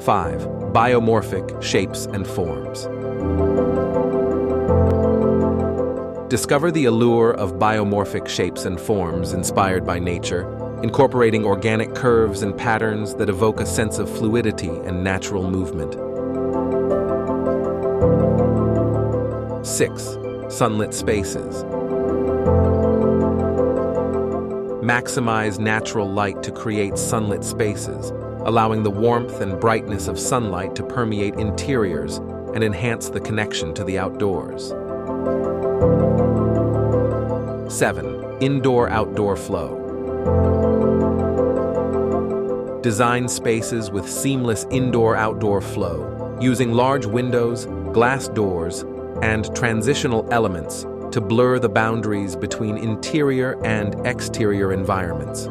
5. Biomorphic shapes and forms. Discover the allure of biomorphic shapes and forms inspired by nature, incorporating organic curves and patterns that evoke a sense of fluidity and natural movement. 6. Sunlit spaces. Maximize natural light to create sunlit spaces, allowing the warmth and brightness of sunlight to permeate interiors and enhance the connection to the outdoors. 7. Indoor-outdoor flow. Design spaces with seamless indoor-outdoor flow, using large windows, glass doors, and transitional elements to blur the boundaries between interior and exterior environments.